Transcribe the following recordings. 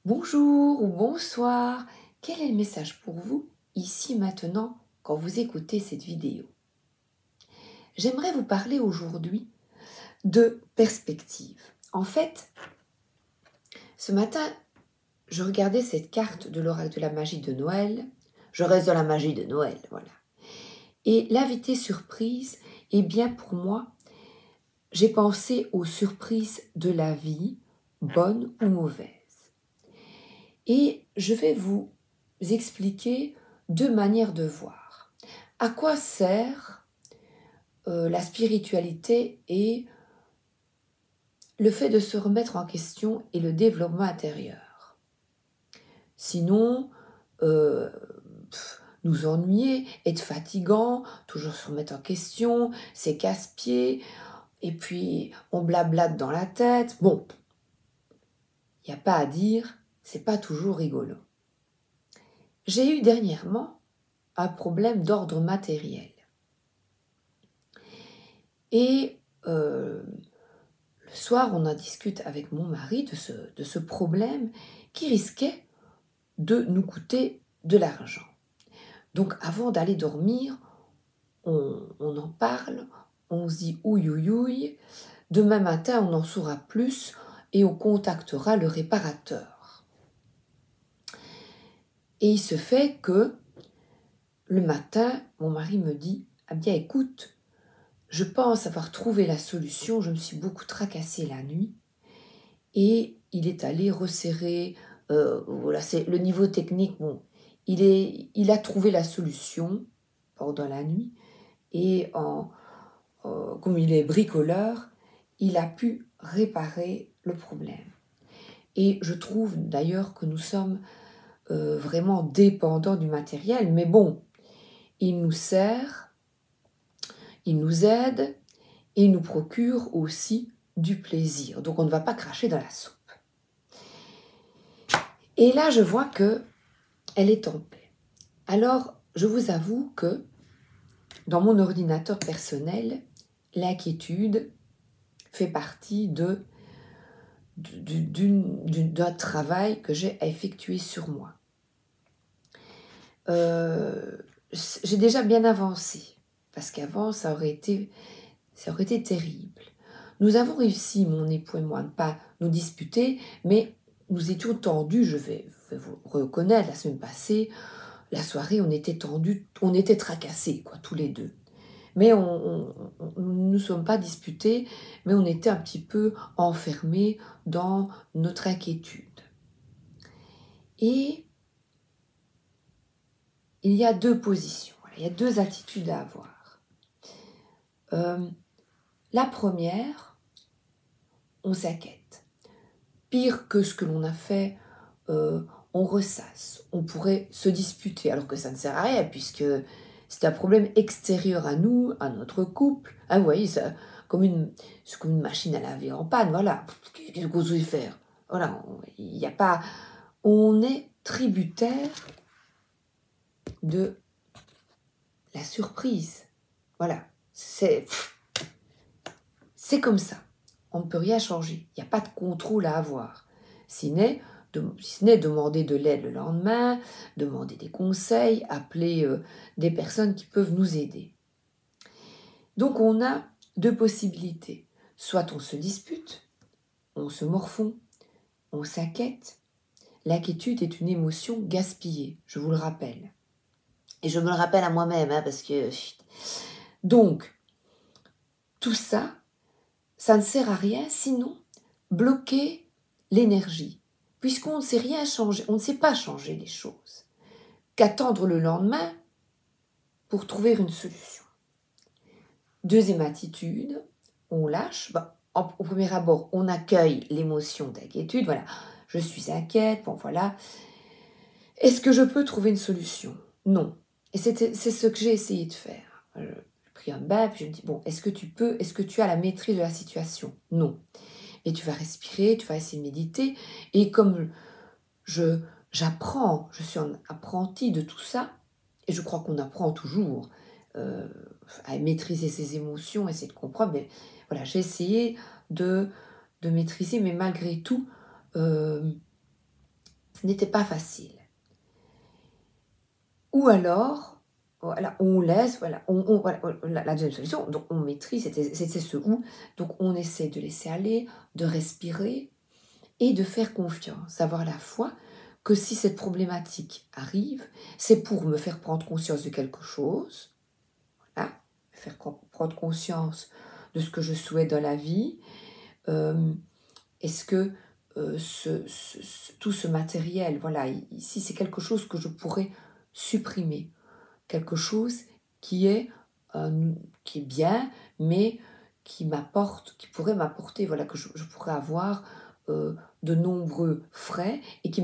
Bonjour ou bonsoir, quel est le message pour vous, ici maintenant, quand vous écoutez cette vidéo? J'aimerais vous parler aujourd'hui de perspective. En fait, ce matin, je regardais cette carte de l'oracle de la magie de Noël. Je reste dans la magie de Noël, voilà. Et l'invité surprise, eh bien pour moi, j'ai pensé aux surprises de la vie, bonnes ou mauvaises. Et je vais vous expliquer deux manières de voir. À quoi sert la spiritualité et le fait de se remettre en question et le développement intérieur? Sinon, euh, nous ennuyer, être fatigant, toujours se remettre en question, c'est casse-pied, et puis on blablate dans la tête. Bon, il n'y a pas à dire, c'est pas toujours rigolo. J'ai eu dernièrement un problème d'ordre matériel. Et le soir, on en discute avec mon mari de ce problème qui risquait de nous coûter de l'argent. Donc avant d'aller dormir, on en parle, on se dit ouïe ouïe ouïe, demain matin on en saura plus et on contactera le réparateur. Et il se fait que le matin, mon mari me dit « Ah bien écoute, je pense avoir trouvé la solution, je me suis beaucoup tracassée la nuit. » Et il est allé resserrer, voilà, c'est le niveau technique, bon, il a trouvé la solution pendant la nuit, et comme il est bricoleur, il a pu réparer le problème. Et je trouve d'ailleurs que nous sommes vraiment dépendants du matériel, mais bon, il nous sert, il nous aide, et il nous procure aussi du plaisir. Donc on ne va pas cracher dans la soupe. Et là, je vois que elle est en paix. Alors, je vous avoue que dans mon ordinateur personnel, l'inquiétude fait partie d'un travail que j'ai à effectuer sur moi. J'ai déjà bien avancé, parce qu'avant, ça aurait été terrible. Nous avons réussi, mon époux et moi, à ne pas nous disputer, mais nous étions tendus, je vais vous reconnaître, la semaine passée, la soirée, on était tendus, on était tracassés, quoi, tous les deux. Mais nous ne nous sommes pas disputés, mais on était un petit peu enfermés dans notre inquiétude. Et il y a deux positions, il y a deux attitudes à avoir. La première, on s'inquiète. Pire que ce que l'on a fait, on ressasse, on pourrait se disputer, alors que ça ne sert à rien, puisque c'est un problème extérieur à nous, à notre couple. Ah, vous voyez, c'est comme une machine à laver en panne, voilà. Qu'est-ce qu'on doit faire? Voilà, il n'y a pas... On est tributaire de la surprise. Voilà, c'est comme ça. On ne peut rien changer. Il n'y a pas de contrôle à avoir. Si ce n'est demander de l'aide le lendemain, demander des conseils, appeler des personnes qui peuvent nous aider. Donc on a deux possibilités. Soit on se dispute, on se morfond, on s'inquiète. L'inquiétude est une émotion gaspillée, je vous le rappelle. Et je me le rappelle à moi-même, parce que... Donc, tout ça, ça ne sert à rien, sinon bloquer l'énergie, puisqu'on ne sait rien changer, on ne sait pas changer les choses, qu'attendre le lendemain pour trouver une solution. Deuxième attitude, on lâche. Au premier abord, on accueille l'émotion d'inquiétude. Voilà, je suis inquiète, bon voilà. Est-ce que je peux trouver une solution? Non. Et c'est ce que j'ai essayé de faire. J'ai pris un bain, puis je me dis, bon, est-ce que tu as la maîtrise de la situation? Non. Et tu vas respirer, tu vas essayer de méditer. Et comme j'apprends, je suis un apprenti de tout ça, et je crois qu'on apprend toujours à maîtriser ses émotions, essayer de comprendre. Mais voilà, j'ai essayé de maîtriser, mais malgré tout, Ce n'était pas facile. Ou alors, voilà, on laisse, voilà, voilà, la deuxième solution, donc on maîtrise, c'était ce ou, donc on essaie de laisser aller, de respirer et de faire confiance, avoir la foi que si cette problématique arrive, c'est pour me faire prendre conscience de quelque chose, voilà, faire prendre conscience de ce que je souhaite dans la vie. Est-ce que tout ce matériel, voilà, ici c'est quelque chose que je pourrais supprimer, quelque chose qui est, qui est bien, mais qui pourrait m'apporter, voilà, que je pourrais avoir de nombreux frais et qui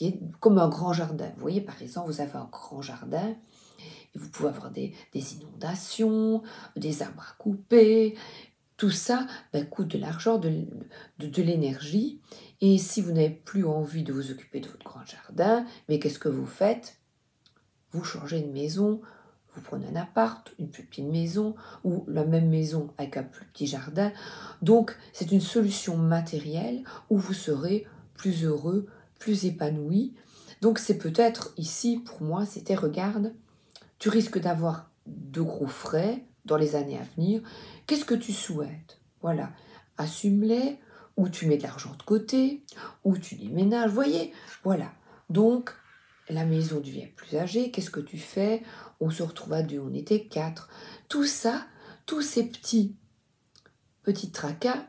est comme un grand jardin. Vous voyez, par exemple, vous avez un grand jardin et vous pouvez avoir des inondations, des arbres à couper. Tout ça coûte de l'argent, de l'énergie. Et si vous n'avez plus envie de vous occuper de votre grand jardin, mais qu'est-ce que vous faites? Vous changez de maison, vous prenez un appart, une plus petite maison, ou la même maison avec un plus petit jardin. Donc, c'est une solution matérielle où vous serez plus heureux, plus épanoui. Donc, c'est peut-être ici, pour moi, c'était, regarde, tu risques d'avoir de gros frais dans les années à venir. Qu'est-ce que tu souhaites? Voilà, assume-les, ou tu mets de l'argent de côté, ou tu déménages, vous voyez? Voilà, donc la maison devient plus âgée, qu'est-ce que tu fais? On se retrouve à deux, on était quatre. Tout ça, tous ces petits tracas,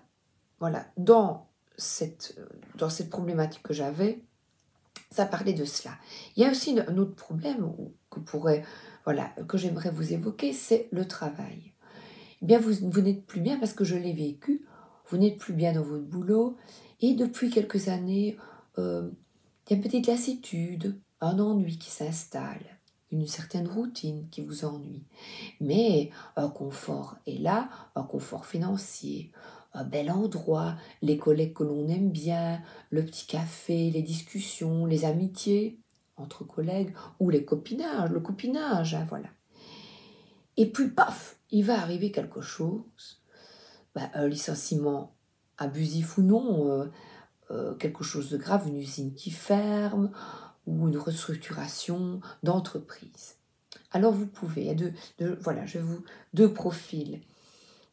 voilà, dans cette problématique que j'avais, ça parlait de cela. Il y a aussi un autre problème que j'aimerais vous évoquer, c'est le travail. Eh bien, vous n'êtes plus bien parce que je l'ai vécu, vous n'êtes plus bien dans votre boulot, et depuis quelques années, il y a une petite lassitude, un ennui qui s'installe, une certaine routine qui vous ennuie. Mais un confort est là, un confort financier, un bel endroit, les collègues que l'on aime bien, le petit café, les discussions, les amitiés entre collègues, ou le copinage, hein, voilà. Et puis, paf, il va arriver quelque chose, un licenciement abusif ou non, quelque chose de grave, une usine qui ferme, ou une restructuration d'entreprise. Alors vous pouvez, il y a voilà, deux profils.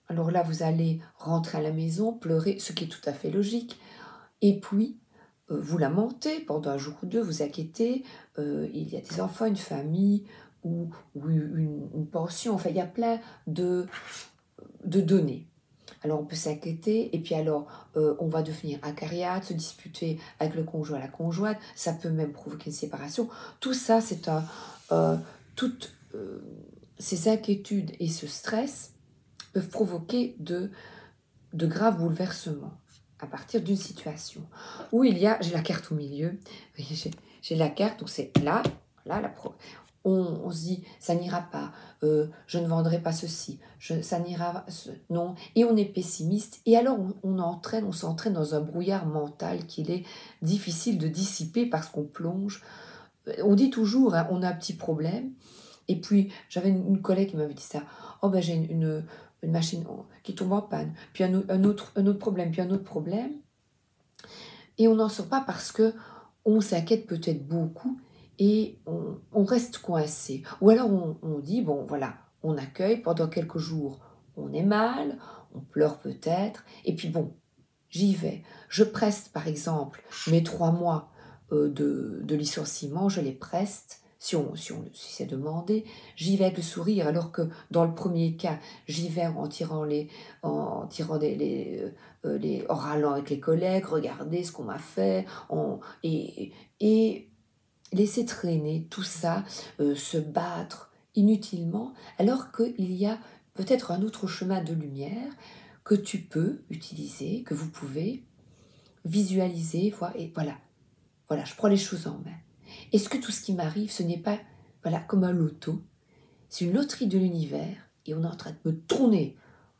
Alors là, vous allez rentrer à la maison, pleurer, ce qui est tout à fait logique, et puis vous lamentez pendant un jour ou deux, vous inquiétez, il y a des enfants, une famille, ou une pension, enfin il y a plein de données. Alors on peut s'inquiéter, et puis alors on va devenir acariâtre, se disputer avec le conjoint, la conjointe, ça peut même provoquer une séparation. Tout ça, c'est toutes ces inquiétudes et ce stress peuvent provoquer de graves bouleversements à partir d'une situation où j'ai la carte au milieu, j'ai la carte, donc c'est là, on se dit, ça n'ira pas, je ne vendrai pas ceci, ça n'ira non, et on est pessimiste, et alors on s'entraîne dans un brouillard mental qu'il est difficile de dissiper parce qu'on plonge. On dit toujours, hein, on a un petit problème, et puis j'avais une collègue qui m'avait dit ça, oh ben j'ai une machine qui tombe en panne, puis un autre problème, puis un autre problème, et on n'en sort pas parce que on s'inquiète peut-être beaucoup, et on reste coincé. Ou alors on dit, bon voilà, on accueille pendant quelques jours, on est mal, on pleure peut-être, et puis bon, j'y vais. Je preste par exemple mes 3 mois de licenciement, je les preste, si c'est demandé, j'y vais avec le sourire, alors que dans le premier cas, j'y vais en râlant avec les collègues, regardez ce qu'on m'a fait, et laisser traîner tout ça, se battre inutilement, alors qu'il y a peut-être un autre chemin de lumière que tu peux utiliser, que vous pouvez visualiser, voir, et voilà, je prends les choses en main. Est-ce que tout ce qui m'arrive, ce n'est pas, voilà, comme un loto? C'est une loterie de l'univers, et on est en train de me tourner.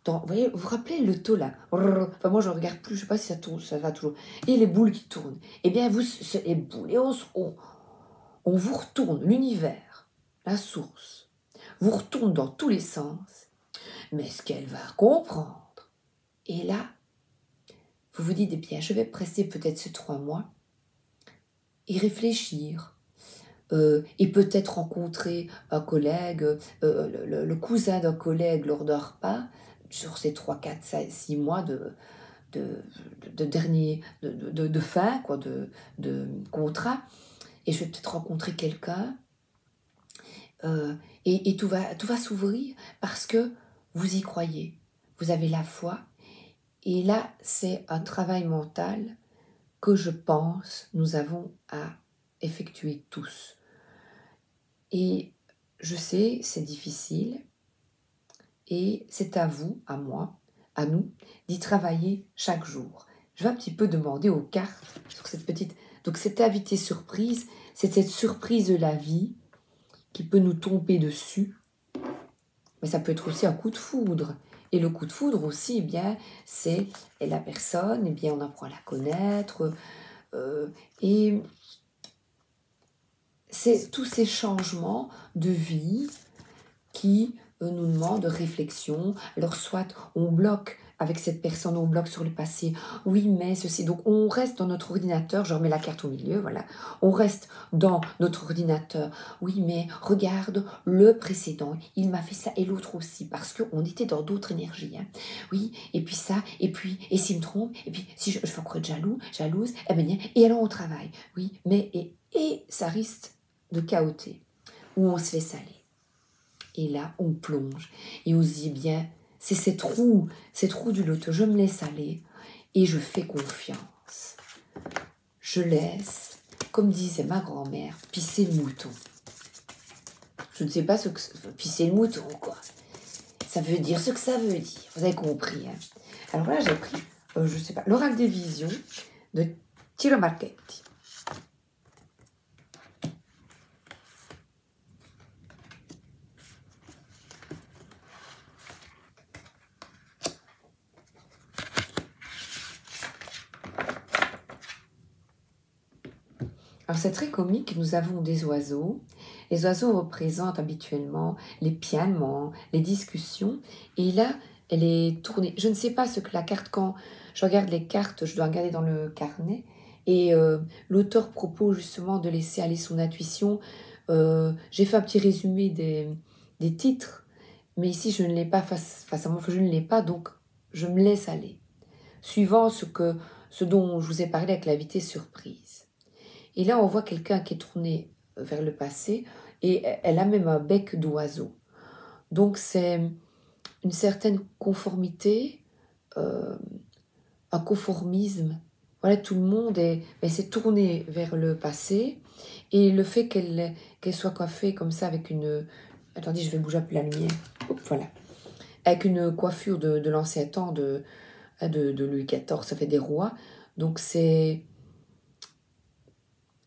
Vous voyez, vous vous rappelez le loto là? Enfin, moi je ne regarde plus, je ne sais pas si ça tourne, ça va toujours. Et les boules qui tournent. Eh bien, les boules, et on vous retourne l'univers, la source, vous retourne dans tous les sens, mais ce qu'elle va comprendre. Et là, vous vous dites, eh bien, je vais presser peut-être ces 3 mois, y réfléchir. Et peut-être rencontrer un collègue, le cousin d'un collègue lors d'un repas, sur ces 3, 4, 6 mois de fin, quoi, de contrat. Et je vais peut-être rencontrer quelqu'un. Et tout va s'ouvrir parce que vous y croyez. Vous avez la foi. Et là, c'est un travail mental que je pense nous avons à effectuer tous. Et je sais, c'est difficile. Et c'est à vous, à moi, à nous, d'y travailler chaque jour. Je vais un petit peu demander aux cartes sur cette petite... Donc cette invité surprise, c'est cette surprise de la vie qui peut nous tomber dessus. Mais ça peut être aussi un coup de foudre. Et le coup de foudre aussi, eh bien, c'est la personne, eh bien, on apprend à la connaître. Et c'est tous ces changements de vie qui nous demandent réflexion. Alors soit on bloque avec cette personne, on bloque sur le passé. Oui, mais ceci. Donc on reste dans notre ordinateur, je remets la carte au milieu, voilà. On reste dans notre ordinateur. Oui, mais regarde le précédent, il m'a fait ça et l'autre aussi, parce qu'on était dans d'autres énergies. Hein. Oui, et puis ça, et s'il me trompe, et puis si je fais encore être jalouse, eh ben, et alors on travaille. Oui, mais et ça risque de chaoter, où on se laisse aller. Et là, on plonge. Et on se dit bien, c'est cette roue du loto. Je me laisse aller et je fais confiance. Je laisse, comme disait ma grand-mère, pisser le mouton. Je ne sais pas ce que... Pisser le mouton, quoi. Ça veut dire ce que ça veut dire. Vous avez compris. Hein. Alors là, j'ai pris, je ne sais pas, l'oracle des visions de Ciro Marchetti. Alors c'est très comique, nous avons des oiseaux. Les oiseaux représentent habituellement les pianos, les discussions. Et là, elle est tournée. Je ne sais pas ce que la carte, quand je regarde les cartes, je dois regarder dans le carnet. Et l'auteur propose justement de laisser aller son intuition. J'ai fait un petit résumé des titres, mais ici je ne l'ai pas face à moi, je ne l'ai pas, donc je me laisse aller. Suivant ce dont je vous ai parlé avec l'invité surprise. Et là, on voit quelqu'un qui est tourné vers le passé et elle a même un bec d'oiseau. Donc, c'est une certaine conformité, un conformisme. Voilà, tout le monde s'est tourné vers le passé et le fait qu'elle soit coiffée comme ça avec une... Attendez, je vais bouger un peu la lumière. Oups, voilà. Avec une coiffure de l'ancien temps de Louis XIV, ça fait des rois. Donc, c'est...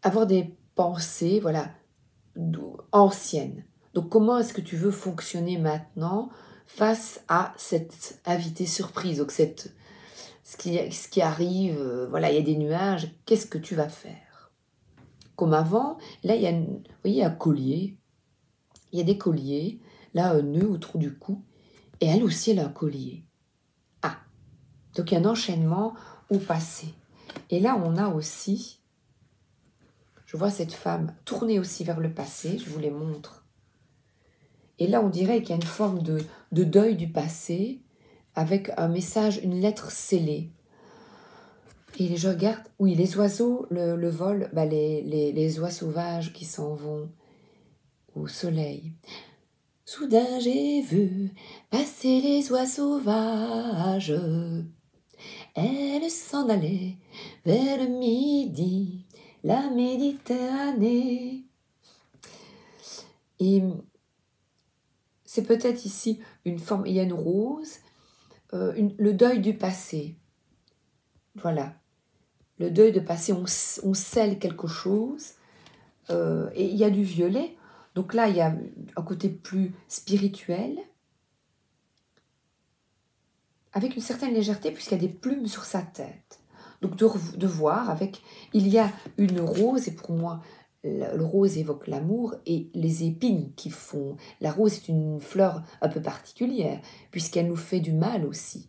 avoir des pensées, voilà, anciennes. Donc, comment est-ce que tu veux fonctionner maintenant face à cette invitée surprise, donc ce qui arrive, voilà, il y a des nuages, qu'est-ce que tu vas faire? Comme avant, là, il y a, vous voyez, un collier, il y a des colliers, là, un nœud autour du cou, et elle aussi, elle a un collier. Ah, donc il y a un enchaînement au passé. Et là, on a aussi... Je vois cette femme tourner aussi vers le passé, je vous les montre. Et là, on dirait qu'il y a une forme de deuil du passé, avec un message, une lettre scellée. Et je regarde, oui, les oiseaux, le vol, bah les oies sauvages qui s'en vont au soleil. Soudain, j'ai vu passer les oies sauvages. Elles s'en allaient vers le midi, la Méditerranée. Et c'est peut-être ici une forme, il y a une rose, le deuil du passé. Voilà, le deuil du passé, on scelle quelque chose, et il y a du violet. Donc là, il y a un côté plus spirituel, avec une certaine légèreté, puisqu'il y a des plumes sur sa tête. Donc de voir avec, il y a une rose, et pour moi, le rose évoque l'amour et les épines qui font... La rose est une fleur un peu particulière, puisqu'elle nous fait du mal aussi.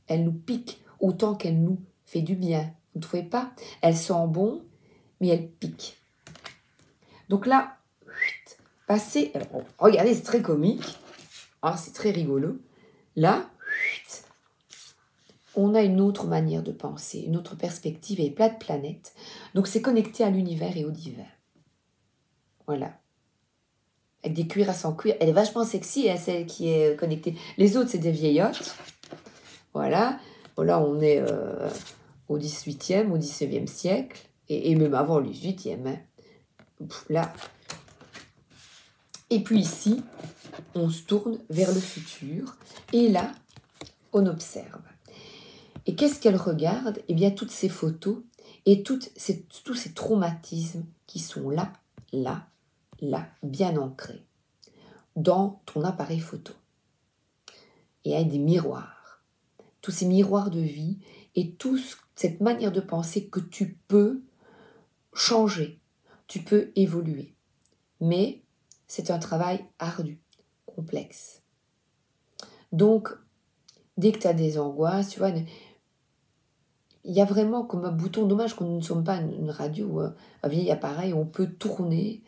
Elle nous pique autant qu'elle nous fait du bien. Vous ne trouvez pas? Elle sent bon mais elle pique. Donc là, passer, alors, regardez, c'est très comique, ah, c'est très rigolo. Là, on a une autre manière de penser, une autre perspective et plein de planètes. Donc c'est connecté à l'univers et au divin. Voilà. Avec des cuirasses en cuir. Elle est vachement sexy, hein, celle qui est connectée. Les autres, c'est des vieillottes. Voilà. Bon, là, on est au 18e, au 19e siècle. Et même avant le 18e. Hein. Là. Et puis ici, on se tourne vers le futur. Et là, on observe. Et qu'est-ce qu'elle regarde? Eh bien, toutes ces photos et tous ces traumatismes qui sont là, bien ancrés dans ton appareil photo. Et avec des miroirs. Tous ces miroirs de vie et toute cette manière de penser que tu peux changer, tu peux évoluer. Mais c'est un travail ardu, complexe. Donc, dès que tu as des angoisses, tu vois, il y a vraiment comme un bouton, dommage qu'on ne sommes pas une radio, un vieil appareil, on peut tourner,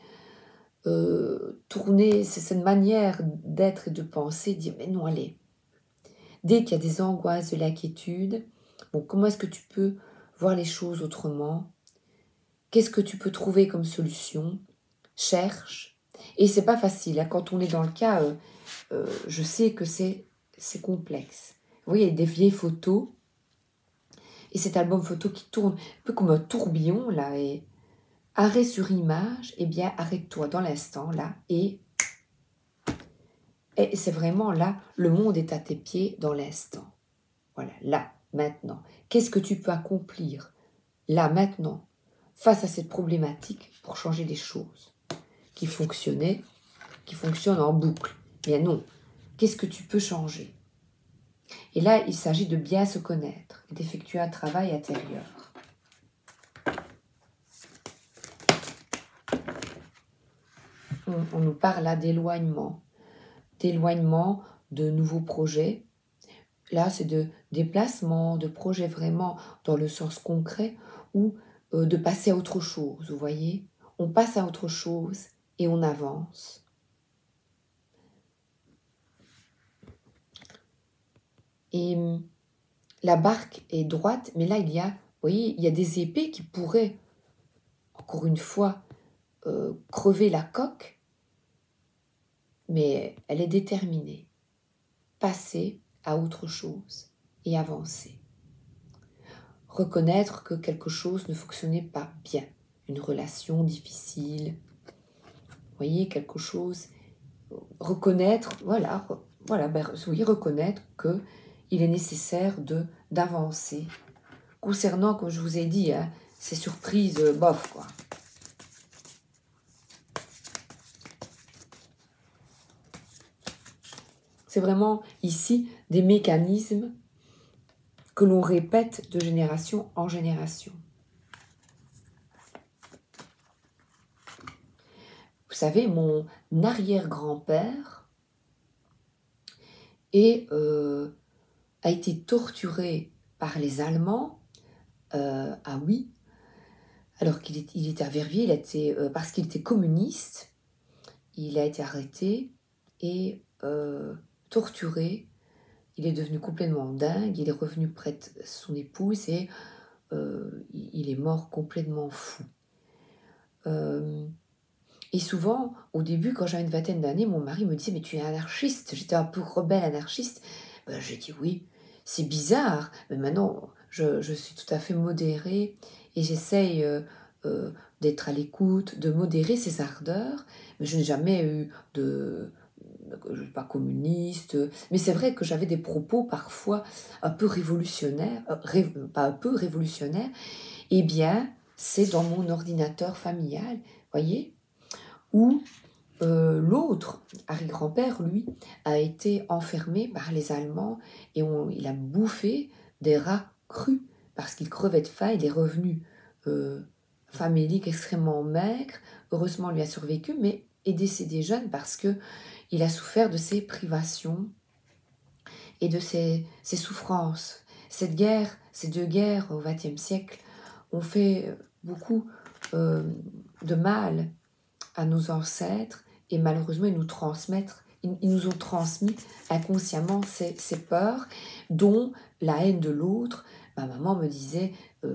c'est cette manière d'être et de penser, dire mais non, allez, dès qu'il y a des angoisses, de l'inquiétude, bon, comment est-ce que tu peux voir les choses autrement? Qu'est-ce que tu peux trouver comme solution? Cherche. Et c'est pas facile, hein. Quand on est dans le cas, je sais que c'est complexe. Vous voyez, il y a des vieilles photos, et cet album photo qui tourne un peu comme un tourbillon, là, et arrêt sur image, eh bien, arrête-toi dans l'instant, là, et c'est vraiment là, le monde est à tes pieds dans l'instant. Voilà, là, maintenant. Qu'est-ce que tu peux accomplir, là, maintenant, face à cette problématique pour changer les choses qui fonctionnent en boucle? Eh bien non, qu'est-ce que tu peux changer? Et là, il s'agit de bien se connaître et d'effectuer un travail intérieur. On nous parle là d'éloignement de nouveaux projets. Là, c'est de déplacement, de projets vraiment dans le sens concret ou de passer à autre chose, vous voyez? On passe à autre chose et on avance. Et la barque est droite, mais là, vous voyez, il y a des épées qui pourraient, encore une fois, crever la coque, mais elle est déterminée. Passer à autre chose et avancer. Reconnaître que quelque chose ne fonctionnait pas bien, une relation difficile, vous voyez, quelque chose, reconnaître, reconnaître qu'il est nécessaire d'avancer. Concernant, comme je vous ai dit, hein, ces surprises, bof, quoi. C'est vraiment ici des mécanismes que l'on répète de génération en génération. Vous savez, mon arrière-grand-père a été torturé par les Allemands, oui, alors qu'il était à Verviers, parce qu'il était communiste, il a été arrêté et torturé. Il est devenu complètement dingue, il est revenu près de son épouse et il est mort complètement fou. Et souvent, au début, quand j'avais une vingtaine d'années, mon mari me disait « Mais tu es anarchiste ?» J'étais un peu rebelle anarchiste. J'ai dit « Oui, c'est bizarre, mais maintenant, je suis tout à fait modérée et j'essaye d'être à l'écoute, de modérer ses ardeurs. Mais je n'ai jamais eu je ne suis pas communiste, mais c'est vrai que j'avais des propos parfois un peu révolutionnaires, pas un peu révolutionnaires. Eh bien, c'est dans mon ordinateur familial, voyez, où l'autre, arrière-grand-père, lui, a été enfermé par les Allemands et il a bouffé des rats crus parce qu'il crevait de faim. Il est revenu famélique, extrêmement maigre. Heureusement, lui a survécu, mais est décédé jeune parce que il a souffert de ses privations et de ses souffrances. Ces deux guerres au XXe siècle ont fait beaucoup de mal à nos ancêtres et malheureusement ils nous ont transmis inconsciemment ces peurs, dont la haine de l'autre. Ma maman me disait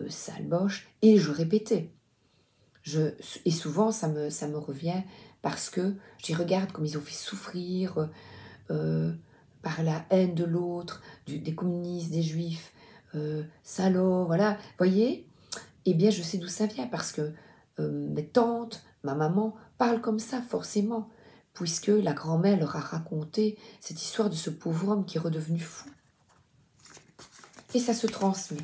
sale boche et je répétais. Et souvent ça me revient parce que je regarde comme ils ont fait souffrir par la haine de l'autre, des communistes, des juifs, salauds, voilà, vous voyez. Eh bien je sais d'où ça vient parce que mes tantes, ma maman parlent comme ça forcément, puisque la grand-mère leur a raconté cette histoire de ce pauvre homme qui est redevenu fou. Et ça se transmet.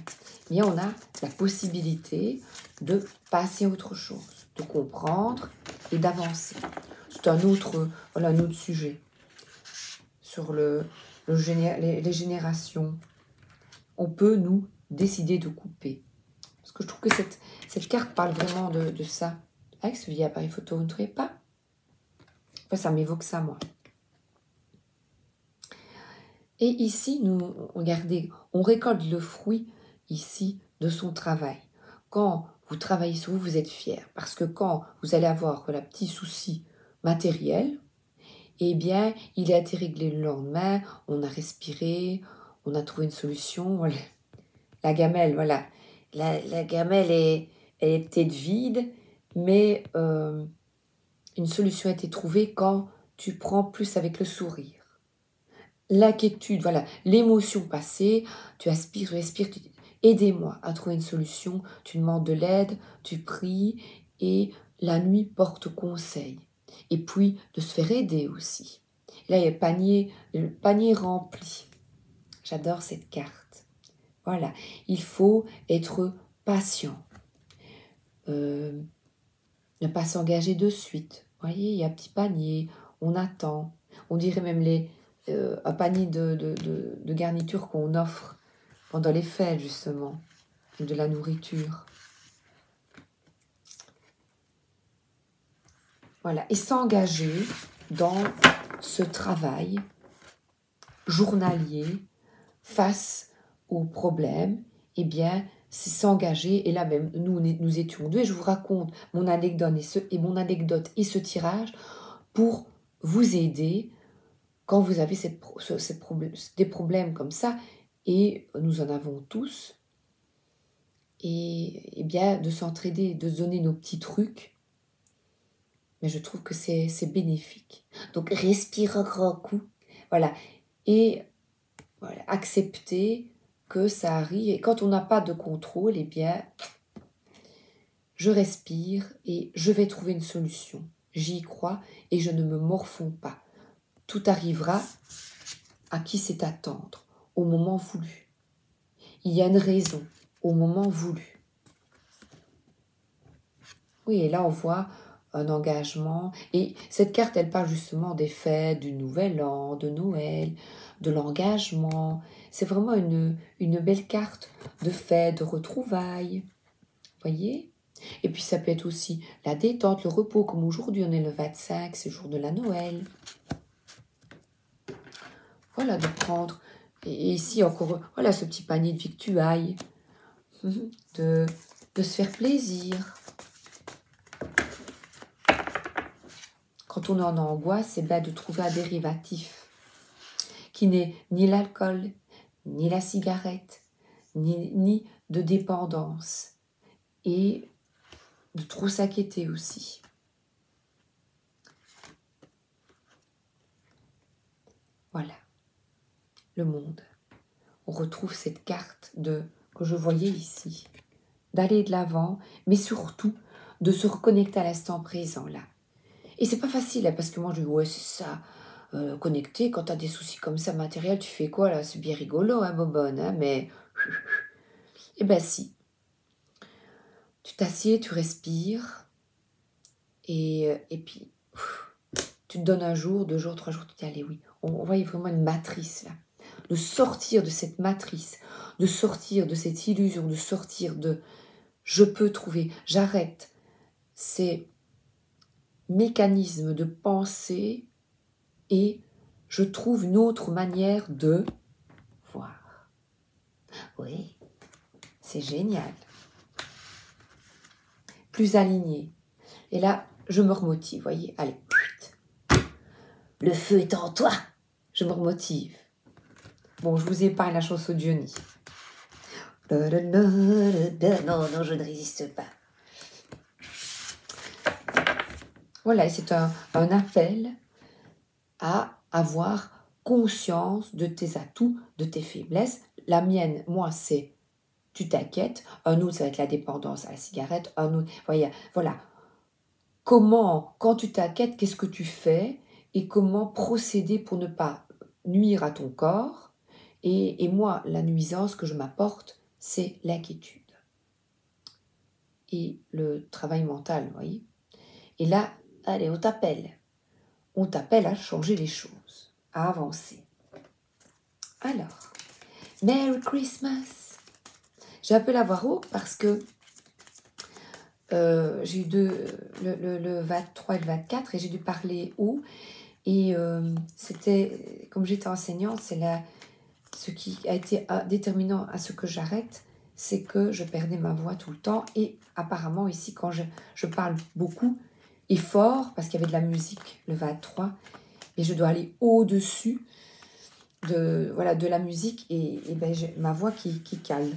Mais on a la possibilité de passer à autre chose, de comprendre et d'avancer. C'est un autre sujet sur les générations. On peut, nous, décider de couper. Parce que je trouve que cette carte parle vraiment de ça. Avec ce vieil appareil photo, vous ne trouvez pas? Enfin, ça m'évoque ça, moi. Et ici, regardez, on récolte le fruit, ici, de son travail. Quand vous travaillez sur vous, vous êtes fier. Parce que quand vous allez avoir un petit souci matériel, eh bien, il a été réglé le lendemain, on a respiré, on a trouvé une solution. Voilà. La gamelle, voilà. La gamelle elle est peut-être vide, mais une solution a été trouvée quand tu prends plus avec le sourire. L'inquiétude, voilà, l'émotion passée, tu aspires, tu respires, aidez-moi à trouver une solution, tu demandes de l'aide, tu pries et la nuit porte conseil. Et puis de se faire aider aussi. Là, il y a le panier rempli. J'adore cette carte. Voilà, il faut être patient. Ne pas s'engager de suite. Vous voyez, il y a un petit panier, on attend. On dirait même un panier de garniture qu'on offre pendant les fêtes, justement, de la nourriture. Voilà, et s'engager dans ce travail journalier face aux problèmes, eh bien, c'est s'engager. Et là même, nous étions deux, et je vous raconte mon anecdote et ce tirage pour vous aider quand vous avez des problèmes comme ça, et nous en avons tous, et bien de s'entraider, de se donner nos petits trucs. Mais je trouve que c'est bénéfique. Donc respire un grand coup, voilà, et voilà, accepter que ça arrive. Et quand on n'a pas de contrôle, eh bien, je respire et je vais trouver une solution. J'y crois et je ne me morfonds pas. Tout arrivera à qui sait attendre, au moment voulu. Il y a une raison, au moment voulu. Oui, et là on voit un engagement. Et cette carte, elle parle justement des fêtes, du Nouvel An, de Noël, de l'engagement. C'est vraiment une belle carte de fête, de retrouvailles. Voyez? Et puis ça peut être aussi la détente, le repos, comme aujourd'hui on est le 25, c'est le jour de la Noël. Voilà, de prendre, et ici encore, voilà ce petit panier de victuailles, de se faire plaisir. Quand on est en angoisse, c'est bien de trouver un dérivatif qui n'est ni l'alcool, ni la cigarette, ni de dépendance. Et de trop s'inquiéter aussi. Voilà, le monde. On retrouve cette carte que je voyais ici, d'aller de l'avant, mais surtout de se reconnecter à l'instant présent, là. Et c'est pas facile, hein, parce que moi je dis, ouais, c'est ça, connecter, quand tu as des soucis comme ça, matériel, tu fais quoi, là? C'est bien rigolo, hein, bobonne, hein, mais... Eh ben si. Tu t'assieds, tu respires, et puis... Tu te donnes un jour, 2 jours, 3 jours, tu te dis, allez, oui. On voit vraiment une matrice, là. De sortir de cette matrice, de sortir de cette illusion, de sortir de je peux trouver, j'arrête ces mécanismes de pensée et je trouve une autre manière de voir. Oui, c'est génial. plus aligné. Et là, je me remotive, voyez, allez. Le feu est en toi. Je me remotive. Bon, je vous épargne la chanson de Johnny. Non, non, je ne résiste pas. Voilà, c'est un appel à avoir conscience de tes atouts, de tes faiblesses. La mienne, moi, c'est tu t'inquiètes. Un autre, ça va être la dépendance à la cigarette. Un autre, voyez, voilà. Comment, quand tu t'inquiètes, qu'est-ce que tu fais et comment procéder pour ne pas nuire à ton corps. Et moi, la nuisance que je m'apporte, c'est l'inquiétude. Et le travail mental, vous voyez. Et là, allez, on t'appelle. On t'appelle à changer les choses, à avancer. Alors, Merry Christmas. J'ai un peu la voix rauque parce que j'ai eu le 23 et le 24 et j'ai dû parler haut. Et c'était, comme j'étais enseignante, c'est là ce qui a été déterminant à ce que j'arrête, c'est que je perdais ma voix tout le temps. Et apparemment ici, quand je parle beaucoup et fort, parce qu'il y avait de la musique le 23, et je dois aller au-dessus de la musique et ben, ma voix qui cale.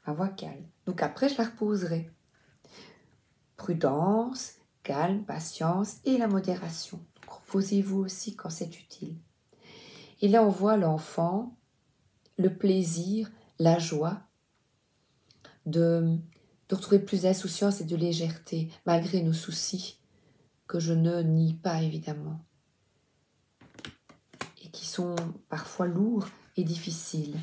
Ma voix cale. Donc après, je la reposerai. Prudence, calme, patience et la modération. Donc reposez-vous aussi quand c'est utile. Et là, on voit l'enfant, le plaisir, la joie de retrouver plus d'insouciance et de légèreté, malgré nos soucis, que je ne nie pas évidemment, et qui sont parfois lourds et difficiles.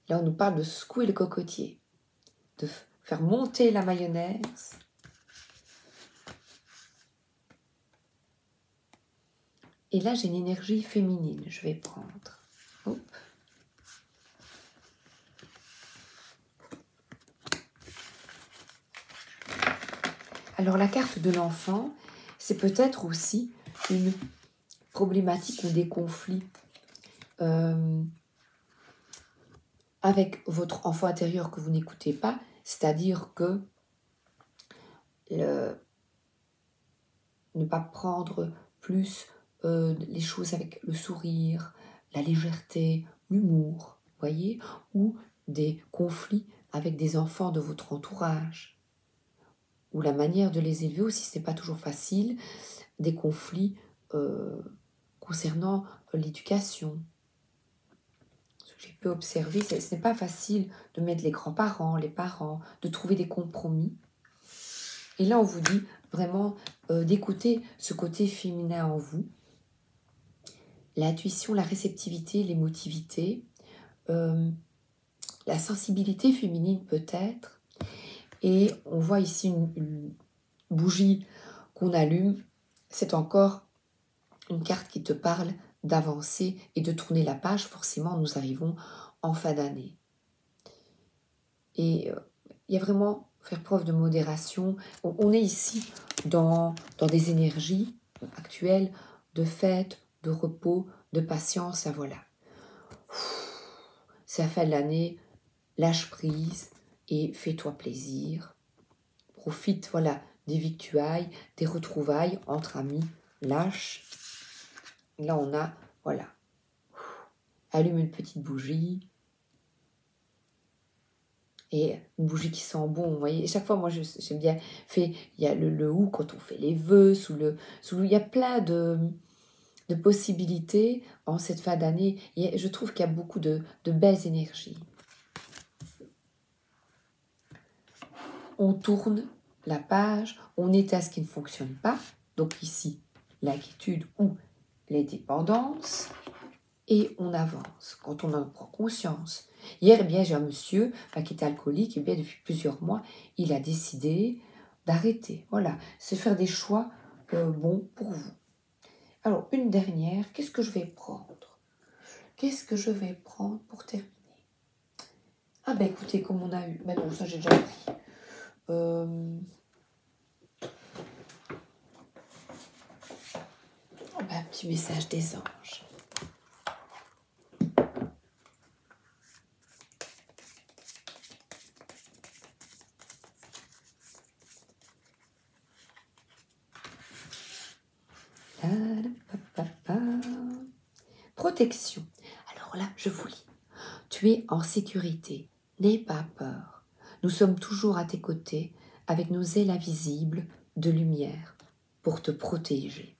Là, on nous parle de secouer le cocotier, de faire monter la mayonnaise. Et là, j'ai une énergie féminine, je vais prendre. Hop. Alors, la carte de l'enfant, c'est peut-être aussi une problématique ou des conflits avec votre enfant intérieur que vous n'écoutez pas, c'est-à-dire que ne pas prendre plus les choses avec le sourire, la légèreté, l'humour, voyez, ou des conflits avec des enfants de votre entourage, ou la manière de les élever aussi, ce n'est pas toujours facile, des conflits concernant l'éducation. Ce que j'ai pu observer, ce n'est pas facile de mettre les grands-parents, les parents, de trouver des compromis. Et là, on vous dit vraiment d'écouter ce côté féminin en vous, l'intuition, la réceptivité, l'émotivité, la sensibilité féminine peut-être. Et on voit ici une bougie qu'on allume. C'est encore une carte qui te parle d'avancer et de tourner la page. Forcément, nous arrivons en fin d'année. Et il y a vraiment faire preuve de modération. On est ici dans des énergies actuelles de fête, de repos, de patience. Et voilà. C'est la fin de l'année. Lâche prise et fais-toi plaisir. Profite, voilà, des victuailles, des retrouvailles entre amis. Lâche. Là, on a, voilà. Allume une petite bougie. Et une bougie qui sent bon, vous voyez. Et chaque fois, moi, j'aime bien faire, il y a le ou quand on fait les vœux, il y a plein de possibilités en cette fin d'année. Et je trouve qu'il y a beaucoup de belles énergies. On tourne la page, on éteint ce qui ne fonctionne pas. Donc ici, l'inquiétude ou les dépendances. Et on avance quand on en prend conscience. Hier, eh bien, j'ai un monsieur qui était alcoolique, et bien, depuis plusieurs mois, il a décidé d'arrêter. Voilà, c'est faire des choix bons pour vous. Alors, une dernière, qu'est-ce que je vais prendre? Qu'est-ce que je vais prendre pour terminer? Ah ben écoutez, comme on a eu... Ben non, ça j'ai déjà pris. Un petit message des anges. protection. Alors là, je vous lis. Tu es en sécurité. N'aie pas peur. Nous sommes toujours à tes côtés avec nos ailes invisibles de lumière pour te protéger.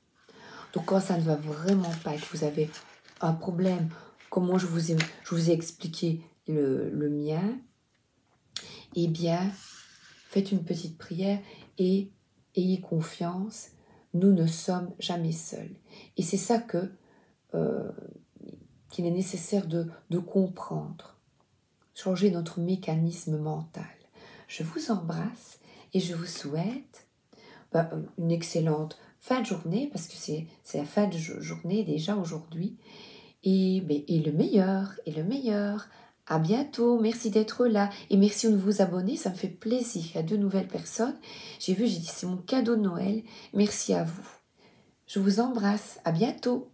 Donc quand ça ne va vraiment pas et que vous avez un problème, comme moi je vous ai expliqué le mien, eh bien, faites une petite prière et ayez confiance, nous ne sommes jamais seuls. Et c'est ça qu'il est nécessaire de comprendre, changer notre mécanisme mental. Je vous embrasse et je vous souhaite une excellente fin de journée, parce que c'est la fin de journée déjà aujourd'hui, et le meilleur. À bientôt, merci d'être là et merci de vous abonner, ça me fait plaisir. Il y a 2 nouvelles personnes. J'ai dit c'est mon cadeau de Noël. Merci à vous. Je vous embrasse, à bientôt.